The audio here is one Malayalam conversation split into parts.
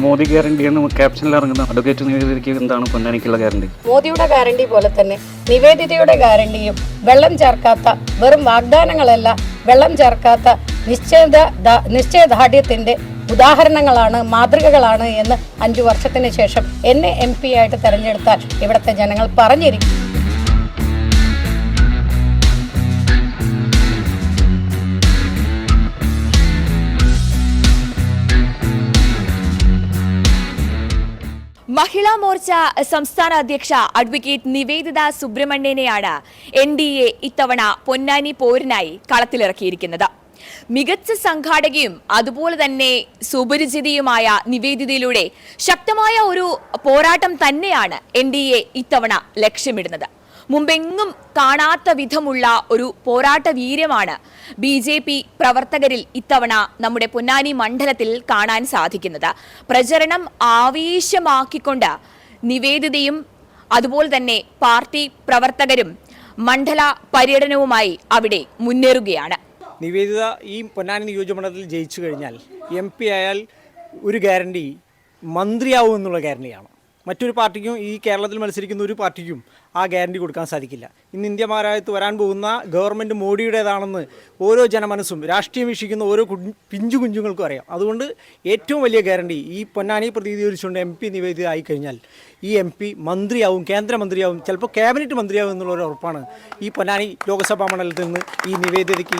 മോദി ഗ്യാരണ്ടി എന്ന് ക്യാപ്ഷനിൽ ഇറങ്ങുന്ന അഡ്വക്കേറ്റ് നിവേദിതയ്ക്ക് എന്താണ് പൊന്നാനിക്കുള്ള ഗ്യാരണ്ടി? മോദിയുടെ ഗ്യാരണ്ടി പോലെ തന്നെ നിവേദിതയുടെ ഗ്യാരണ്ടിയും വെള്ളം ചേർക്കാത്ത, വെറും വാഗ്ദാനങ്ങളല്ല, വെള്ളം ചേർക്കാത്ത നിശ്ചയദാർഢ്യത്തിന്റെ ഉദാഹരണങ്ങളാണ്, മാതൃകകളാണ് എന്ന് 5 വർഷത്തിന് ശേഷം എന്നെ MP ആയിട്ട് തെരഞ്ഞെടുത്താൽ ഇവിടുത്തെ ജനങ്ങൾ പറഞ്ഞിരിക്കും. മഹിളാ മോർച്ച സംസ്ഥാന അധ്യക്ഷ അഡ്വക്കേറ്റ് നിവേദിത സുബ്രഹ്മണ്യനെയാണ് NDA ഇത്തവണ പൊന്നാനി പോരിനായി കളത്തിലിറക്കിയിരിക്കുന്നത്. മികച്ച സംഘാടകയും അതുപോലെ തന്നെ സുപരിചിതയുമായ നിവേദിതയിലൂടെ ശക്തമായ ഒരു പോരാട്ടം തന്നെയാണ് NDA ഇത്തവണ ലക്ഷ്യമിടുന്നത്. മുമ്പെങ്ങും കാണാത്ത വിധമുള്ള ഒരു പോരാട്ട വീര്യമാണ് BJP പ്രവർത്തകരിൽ ഇത്തവണ നമ്മുടെ പൊന്നാനി മണ്ഡലത്തിൽ കാണാൻ സാധിക്കുന്നത്. പ്രചരണം ആവേശമാക്കിക്കൊണ്ട് നിവേദിതയും അതുപോലെ തന്നെ പാർട്ടി പ്രവർത്തകരും മണ്ഡല പര്യടനവുമായി അവിടെ മുന്നേറുകയാണ്. നിവേദിത ഈ പൊന്നാനി നിയോജകമണ്ഡലത്തിൽ ജയിച്ചു കഴിഞ്ഞാൽ MP ആയാൽ ഒരു ഗ്യാരണ്ടി മന്ത്രിയാവും എന്നുള്ള ഗ്യാരണ്ടിയാണ്. മറ്റൊരു പാർട്ടിക്കും, ഈ കേരളത്തിൽ മത്സരിക്കുന്ന ഒരു പാർട്ടിക്കും ആ ഗ്യാരണ്ടി കൊടുക്കാൻ സാധിക്കില്ല. ഇന്ന് ഇന്ത്യ മഹാരാജ്യത്ത് വരാൻ പോകുന്ന ഗവൺമെൻറ് മോഡിയുടേതാണെന്ന് ഓരോ ജനമനസ്സും രാഷ്ട്രീയം വീക്ഷിക്കുന്ന ഓരോ പിഞ്ചു കുഞ്ഞുങ്ങൾക്കും അറിയാം. അതുകൊണ്ട് ഏറ്റവും വലിയ ഗ്യാരണ്ടി ഈ പൊന്നാനി പ്രതിനിധീകരിച്ചുകൊണ്ട് MP നിവേദിത ആയിക്കഴിഞ്ഞാൽ ഈ MP മന്ത്രിയാവും, കേന്ദ്രമന്ത്രിയാവും, ചിലപ്പോൾ ക്യാബിനറ്റ് മന്ത്രിയാവും എന്നുള്ളൊരു ഉറപ്പാണ് ഈ പൊന്നാനി ലോക്സഭാ മണ്ഡലത്തിൽ നിന്ന് ഈ നിവേദിതയ്ക്ക്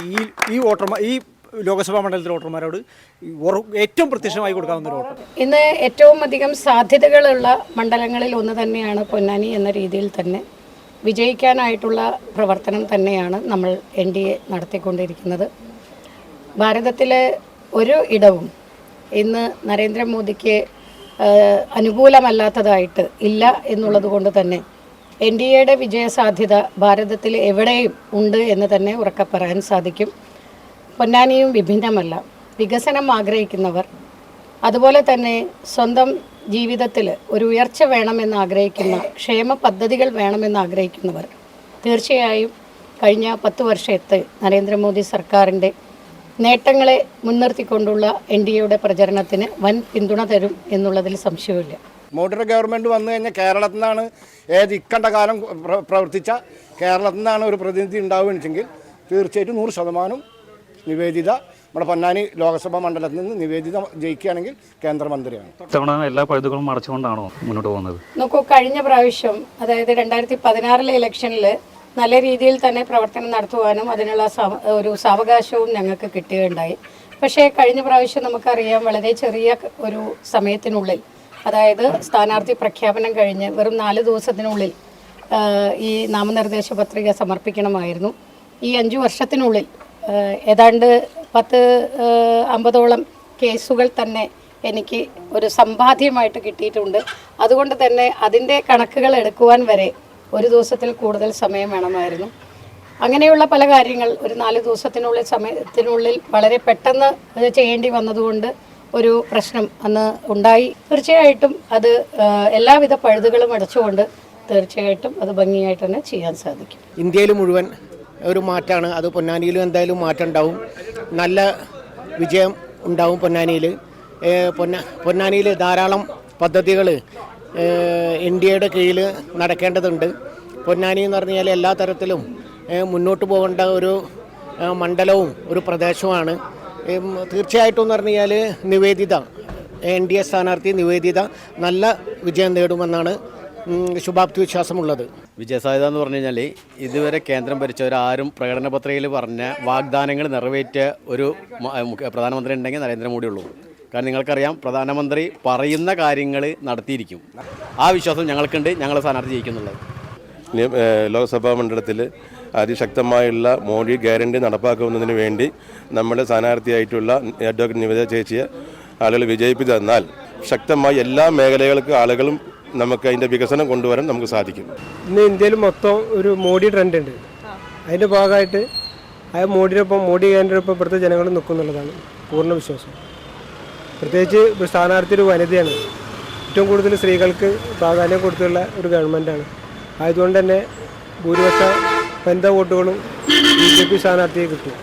ഈ ലോക്സഭാ മണ്ഡലത്തിലെ വോട്ടർമാരോട് ഏറ്റവും പ്രത്യക്ഷമായി കൊടുക്കാവുന്ന ഒരു വോട്ട്. ഇന്ന് ഏറ്റവും അധികം സാധ്യതകളുള്ള മണ്ഡലങ്ങളിൽ ഒന്ന് തന്നെയാണ് പൊന്നാനി എന്ന രീതിയിൽ തന്നെ വിജയിക്കാനായിട്ടുള്ള പ്രവർത്തനം തന്നെയാണ് നമ്മൾ NDA നടത്തിക്കൊണ്ടിരിക്കുന്നത്. ഭാരതത്തിലെ ഒരു ഇടവും ഇന്ന് നരേന്ദ്രമോദിക്ക് അനുകൂലമല്ലാത്തതായിട്ട് ഇല്ല എന്നുള്ളത് കൊണ്ട് തന്നെ NDAയുടെ വിജയസാധ്യത ഭാരതത്തിൽ എവിടെയും ഉണ്ട് എന്ന് തന്നെ ഉറക്കെ പറയാൻ സാധിക്കും. പൊന്നാനിയും വിഭിന്നമല്ല. വികസനം ആഗ്രഹിക്കുന്നവർ, അതുപോലെ തന്നെ സ്വന്തം ജീവിതത്തിൽ ഒരു ഉയർച്ച വേണമെന്ന് ആഗ്രഹിക്കുന്ന, ക്ഷേമ പദ്ധതികൾ വേണമെന്ന് ആഗ്രഹിക്കുന്നവർ തീർച്ചയായും കഴിഞ്ഞ 10 വർഷത്തെ നരേന്ദ്രമോദി സർക്കാരിൻ്റെ നേട്ടങ്ങളെ മുൻനിർത്തിക്കൊണ്ടുള്ള NDAയുടെ പ്രചരണത്തിന് വൻ പിന്തുണ തരും എന്നുള്ളതിൽ സംശയമില്ല. മോഡിയുടെ ഗവൺമെൻറ് വന്നു കഴിഞ്ഞാൽ കേരളത്തിൽ നിന്നാണ് ഇക്കണ്ട കാലം പ്രവർത്തിച്ച കേരളത്തിൽ നിന്നാണ് ഒരു പ്രതിനിധി ഉണ്ടാവുകയെങ്കിൽ തീർച്ചയായിട്ടും 100% നിവേദിത നമ്മുടെ പൊന്നാനി ലോക്സഭാ മണ്ഡലത്തിൽ നിന്ന് നിവേദിത ജയിക്കുകയാണെങ്കിൽ കേന്ദ്രമന്ത്രിയാണ്. ഇത്തവണ എല്ലാ പഴുതുകളും മറച്ചുകൊണ്ടാണോ മുന്നോട്ട് പോകുന്നത്? നോക്കൂ, കഴിഞ്ഞ പ്രാവശ്യം അതായത് 2016 ഇലക്ഷനിൽ നല്ല രീതിയിൽ തന്നെ പ്രവർത്തനം നടത്തുവാനും അതിനുള്ള ഒരു സാവകാശവും ഞങ്ങൾക്ക് കിട്ടുകയുണ്ടായി. പക്ഷേ കഴിഞ്ഞ പ്രാവശ്യം നമുക്കറിയാം, വളരെ ചെറിയ ഒരു സമയത്തിനുള്ളിൽ, അതായത് സ്ഥാനാർത്ഥി പ്രഖ്യാപനം കഴിഞ്ഞ് വെറും 4 ദിവസത്തിനുള്ളിൽ ഈ നാമനിർദ്ദേശ പത്രിക സമർപ്പിക്കണമായിരുന്നു. ഈ 5 വർഷത്തിനുള്ളിൽ ഏതാണ്ട് 50-ഓളം കേസുകൾ തന്നെ എനിക്ക് ഒരു സമ്പാദ്യമായിട്ട് കിട്ടിയിട്ടുണ്ട്. അതുകൊണ്ട് തന്നെ അതിൻ്റെ കണക്കുകൾ എടുക്കുവാൻ വരെ ഒരു ദിവസത്തിൽ കൂടുതൽ സമയം വേണമായിരുന്നു. അങ്ങനെയുള്ള പല കാര്യങ്ങൾ ഒരു 4 സമയത്തിനുള്ളിൽ വളരെ പെട്ടെന്ന് ചെയ്യേണ്ടി വന്നതുകൊണ്ട് ഒരു പ്രശ്നം അന്ന് ഉണ്ടായി. തീർച്ചയായിട്ടും അത് എല്ലാവിധ പഴുതുകളും അടച്ചുകൊണ്ട് തീർച്ചയായിട്ടും അത് ഭംഗിയായിട്ട് തന്നെ ചെയ്യാൻ സാധിക്കും. ഇന്ത്യയിൽ മുഴുവൻ ഒരു മാറ്റമാണ്. അത് പൊന്നാനിയിലും എന്തായാലും മാറ്റം ഉണ്ടാവും. നല്ല വിജയം ഉണ്ടാവും പൊന്നാനിയിൽ. പൊന്നാനിയിൽ ധാരാളം പദ്ധതികൾ NDAയുടെ കീഴിൽ നടക്കേണ്ടതുണ്ട്. പൊന്നാനി എന്ന് പറഞ്ഞാൽ എല്ലാ തരത്തിലും മുന്നോട്ട് പോകേണ്ട ഒരു മണ്ഡലവും ഒരു പ്രദേശവുമാണ്. തീർച്ചയായിട്ടും എന്ന് പറഞ്ഞാൽ നിവേദിത, NDA സ്ഥാനാർത്ഥി നിവേദിത നല്ല വിജയം നേടുമെന്നാണ് ശുഭാപ്തി വിശ്വാസമുള്ളത്. വിജയസാധ്യത എന്ന് പറഞ്ഞു കഴിഞ്ഞാൽ ഇതുവരെ കേന്ദ്രം ഭരിച്ചവരാരും പ്രകടന പത്രികയിൽ പറഞ്ഞ വാഗ്ദാനങ്ങൾ നിറവേറ്റിയ ഒരു പ്രധാനമന്ത്രി ഉണ്ടെങ്കിൽ നരേന്ദ്രമോദി ഉള്ളൂ. കാരണം നിങ്ങൾക്കറിയാം, പ്രധാനമന്ത്രി പറയുന്ന കാര്യങ്ങൾ നടത്തിയിരിക്കും. ആ വിശ്വാസം ഞങ്ങൾക്കുണ്ട്. ഞങ്ങൾ സ്ഥാനാർത്ഥി ജയിക്കുന്നുള്ളത്. ലോക്സഭാ മണ്ഡലത്തിൽ അതിശക്തമായുള്ള മോഡി ഗ്യാരണ്ടി നടപ്പാക്കുന്നതിന് വേണ്ടി നമ്മുടെ സ്ഥാനാർത്ഥിയായിട്ടുള്ള അഡ്വക്കേറ്റ് നിവേദിത ചേച്ചിയെ ആളുകൾ വിജയിപ്പിച്ചു തന്നാൽ ശക്തമായി എല്ലാ മേഖലകൾക്ക് ആളുകളും നമുക്ക് അതിൻ്റെ വികസനം കൊണ്ടുവരാൻ നമുക്ക് സാധിക്കും. ഇന്ന് ഇന്ത്യയിൽ മൊത്തം ഒരു മോഡി ട്രെൻഡ് ഉണ്ട്. അതിൻ്റെ ഭാഗമായിട്ട് മോഡിയൊപ്പം, മോഡി ഗ്യാരണ്ടിയൊപ്പം ഇവിടുത്തെ ജനങ്ങൾ നിൽക്കുന്നുള്ളതാണ് പൂർണ്ണ വിശ്വാസം. പ്രത്യേകിച്ച് സ്ഥാനാർത്ഥി ഒരു വനിതയാണ്. ഏറ്റവും കൂടുതൽ സ്ത്രീകൾക്ക് പ്രാധാന്യം കൊടുത്തുള്ള ഒരു ഗവൺമെൻറ്റാണ്. ആയതുകൊണ്ട് തന്നെ ഭൂരിപക്ഷ വനിതാ വോട്ടുകളും BJP സ്ഥാനാർത്ഥിയെ കിട്ടും.